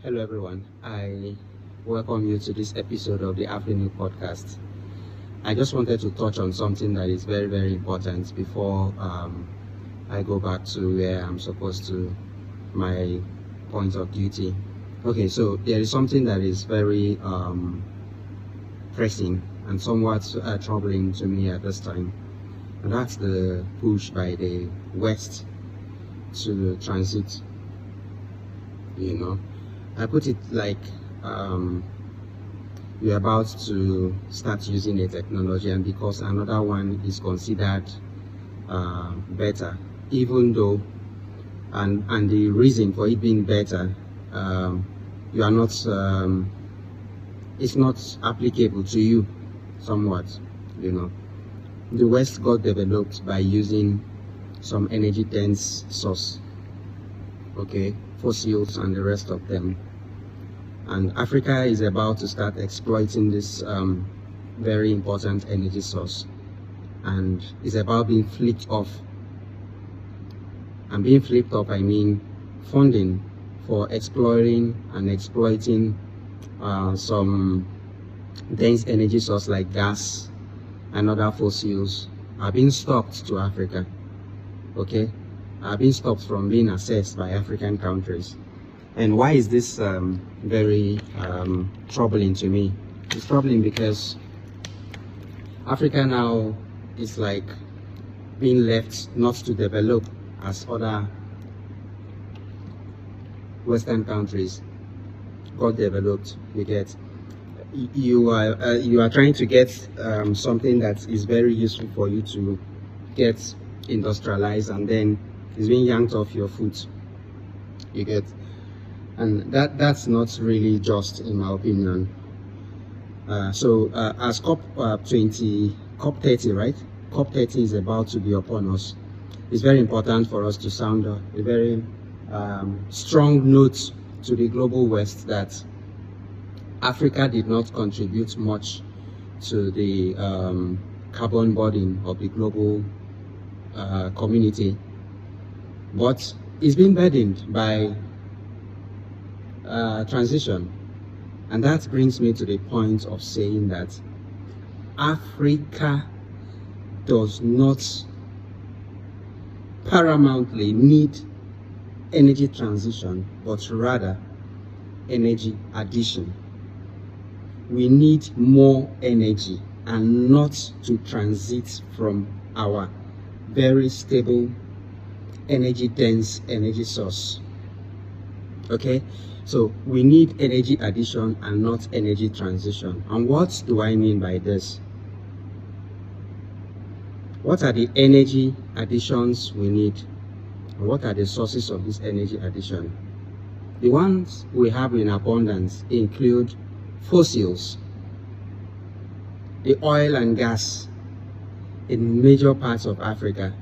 Hello everyone, I welcome you to this episode of the Afternoon Podcast. I just wanted to touch on something that is very important before I go back to where I'm supposed to, my point of duty. Okay, so there is something that is very pressing and somewhat troubling to me at this time, and that's the push by the West to transit. I put it like we're about to start using a technology, and because another one is considered better, even though and the reason for it being better, you are not it's not applicable to you somewhat. The West got developed by using some energy dense source, okay, fossils and the rest of them, and Africa is about to start exploiting this very important energy source, and it's about being flipped off. And being flipped off, I mean funding for exploring and exploiting some dense energy source like gas and other fossils are being stopped to Africa, okay, are being stopped from being accessed by African countries. And why is this very troubling to me? It's troubling because Africa now is like being left not to develop as other Western countries got developed. You are trying to get something that is very useful for you to get industrialized, and then it's being yanked off your foot. And that's not really just, in my opinion. So as COP 30, right? COP 30 is about to be upon us. It's very important for us to sound a very strong note to the global West that Africa did not contribute much to the carbon burden of the global community, but it's been burdened by transition. And that brings me to the point of saying that Africa does not paramountly need energy transition, but rather energy addition. We need more energy, and not to transit from our very stable energy dense energy source. Okay, so we need energy addition and not energy transition. And what do I mean by this? What are the energy additions we need? And what are the sources of this energy addition? The ones we have in abundance include fossils, the oil and gas in major parts of Africa,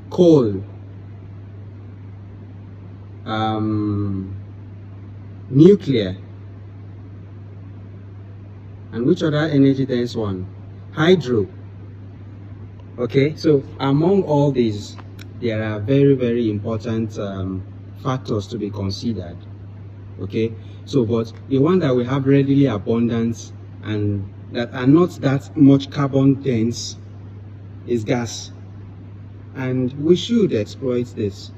coal, nuclear, and which other energy dense one? Hydro. Okay, so among all these, there are very important factors to be considered. Okay, so but the one that we have readily abundant and that are not that much carbon dense is gas, and we should exploit this.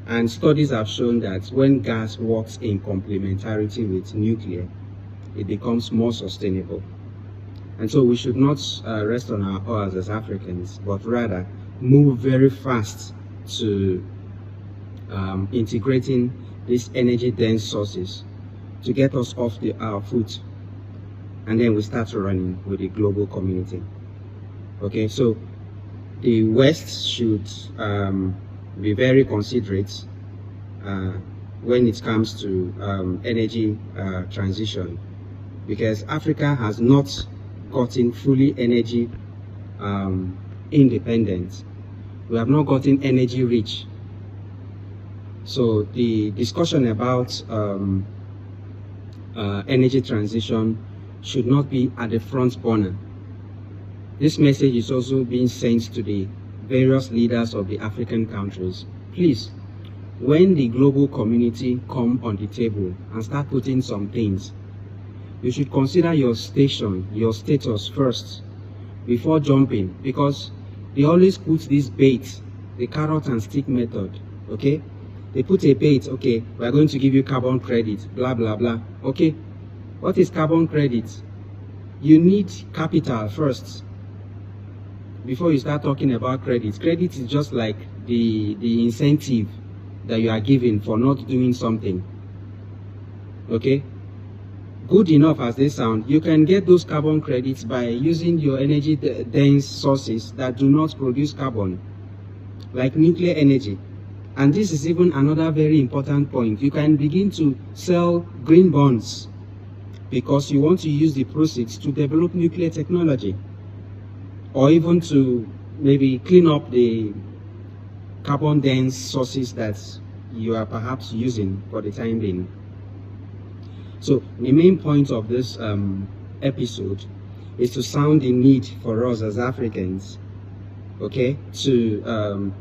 And studies have shown that when gas works in complementarity with nuclear, it becomes more sustainable. And so we should not rest on our oars as Africans, but rather move very fast to integrating these energy dense sources to get us off our foot, and then we start running with the global community. Okay, so the West should be very considerate when it comes to energy transition, because Africa has not gotten fully energy independent. We have not gotten energy rich. So the discussion about energy transition should not be at the front burner. This message is also being sent to the various leaders of the African countries. Please, when the global community come on the table and start putting some things, you should consider your station, your status first before jumping, because they always put this bait, the carrot and stick method. Okay, they put a bait. Okay, we are going to give you carbon credit, blah blah blah. Okay, what is carbon credit? You need capital first before you start talking about credit. Credit is just like the incentive that you are given for not doing something. Okay, good enough as they sound, you can get those carbon credits by using your energy dense sources that do not produce carbon, like nuclear energy. And this is even another very important point. You can begin to sell green bonds because you want to use the proceeds to develop nuclear technology, or even to maybe clean up the carbon dense sources that you are perhaps using for the time being. So the main point of this episode is to sound the need for us as Africans, okay, to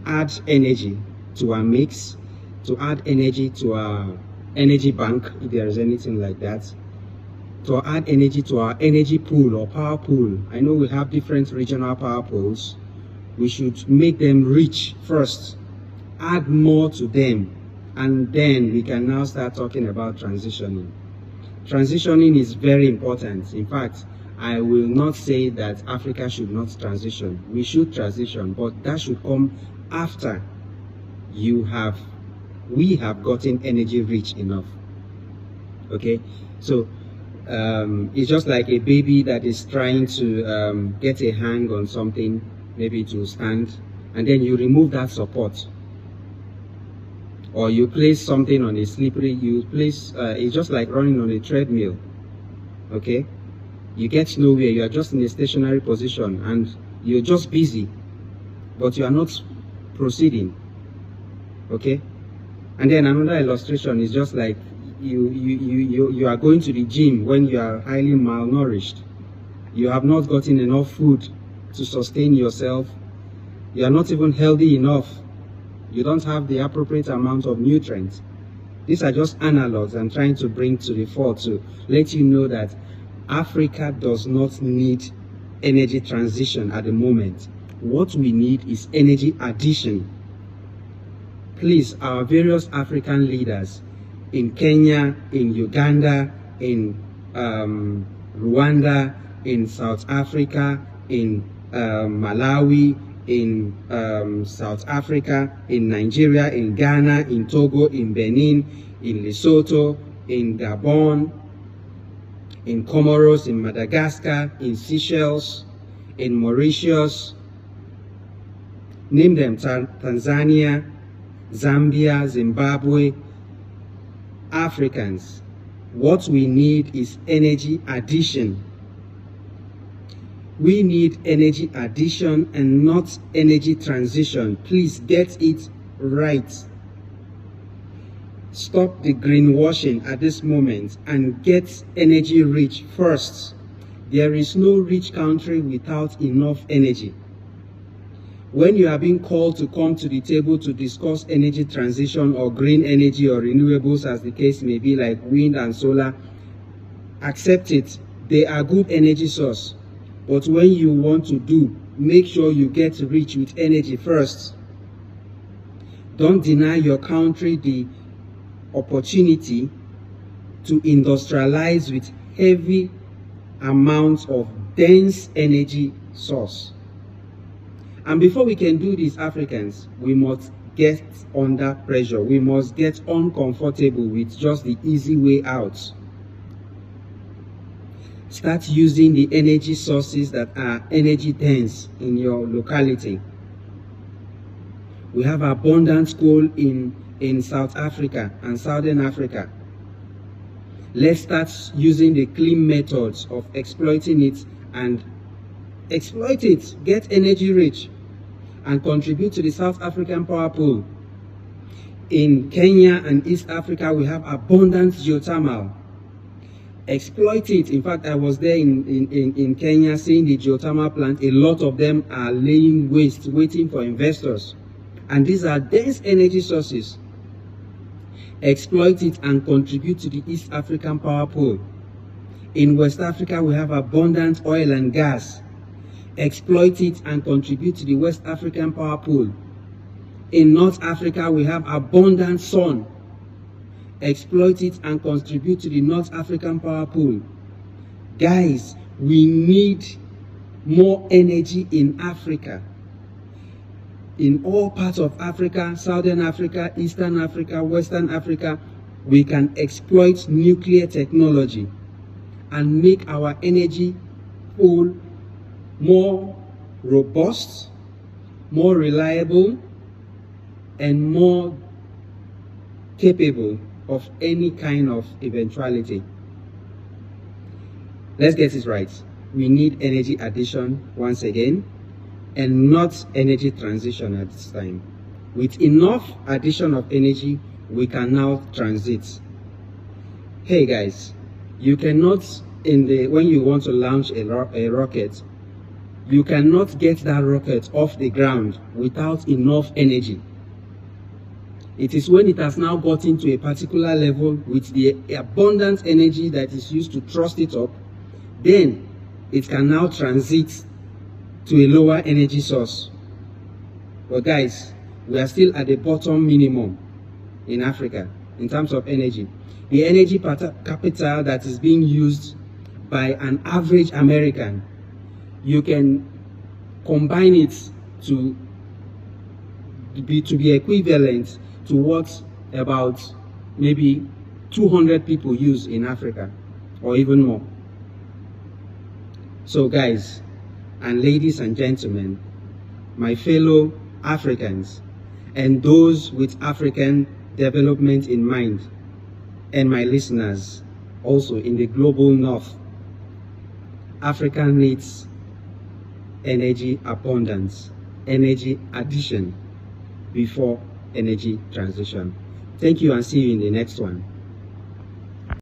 add energy to our mix, to add energy to our energy bank, if there is anything like that, to add energy to our energy pool or power pool. I know we have different regional power pools. We should make them rich first, add more to them, and then we can now start talking about transitioning. Transitioning is very important. In fact, I will not say that Africa should not transition. We should transition, but that should come after we have gotten energy rich enough. Okay, so it's just like a baby that is trying to get a hang on something, maybe to stand, and then you remove that support, or you place something on a slippery, it's just like running on a treadmill. Okay, you get nowhere, you are just in a stationary position and you're just busy, but you are not proceeding. Okay, and then another illustration is just like you are going to the gym when you are highly malnourished. You have not gotten enough food to sustain yourself. You are not even healthy enough. You don't have the appropriate amount of nutrients. These are just analogs I'm trying to bring to the fore to let you know that Africa does not need energy transition at the moment. What we need is energy addition. Please, our various African leaders in Kenya, in Uganda, in Rwanda, in South Africa, in Malawi, in South Africa, in Nigeria, in Ghana, in Togo, in Benin, in Lesotho, in Gabon, in Comoros, in Madagascar, in Seychelles, in Mauritius, name them, Tanzania, Zambia, Zimbabwe, Africans. What we need is energy addition. We need energy addition and not energy transition. Please get it right. Stop the greenwashing at this moment and get energy rich first. There is no rich country without enough energy. When you are being called to come to the table to discuss energy transition or green energy or renewables, as the case may be, like wind and solar, accept it. They are good energy source. But when you want to do, make sure you get rich with energy first. Don't deny your country the opportunity to industrialize with heavy amounts of dense energy source. And before we can do this, Africans, we must get under pressure. We must get uncomfortable with just the easy way out. Start using the energy sources that are energy dense in your locality. We have abundant coal in South Africa and Southern Africa. Let's start using the clean methods of exploiting it and exploit it, get energy rich, and contribute to the South African power pool. In Kenya and East Africa, we have abundant geothermal. Exploit it. In fact, I was there in Kenya seeing the geothermal plant. A lot of them are laying waste, waiting for investors. And these are dense energy sources. Exploit it and contribute to the East African power pool. In West Africa, we have abundant oil and gas. Exploit it and contribute to the West African power pool. In North Africa, we have abundant sun. Exploit it and contribute to the North African power pool. Guys, we need more energy in Africa. In all parts of Africa, Southern Africa, Eastern Africa, Western Africa, we can exploit nuclear technology and make our energy pool more robust, more reliable, and more capable of any kind of eventuality. Let's get it right. We need energy addition once again, and not energy transition at this time. With enough addition of energy, we can now transit. Hey guys, you cannot, when you want to launch a rocket, you cannot get that rocket off the ground without enough energy. It is when it has now gotten to a particular level with the abundant energy that is used to thrust it up, then it can now transit to a lower energy source. But guys, we are still at the bottom minimum in Africa in terms of energy. The energy per capita that is being used by an average American, you can combine it to be equivalent to what about maybe 200 people use in Africa, or even more. So guys, and ladies and gentlemen, my fellow Africans, and those with African development in mind, and my listeners also in the global north, Africa needs energy abundance, energy addition before energy transition. Thank you, and see you in the next one.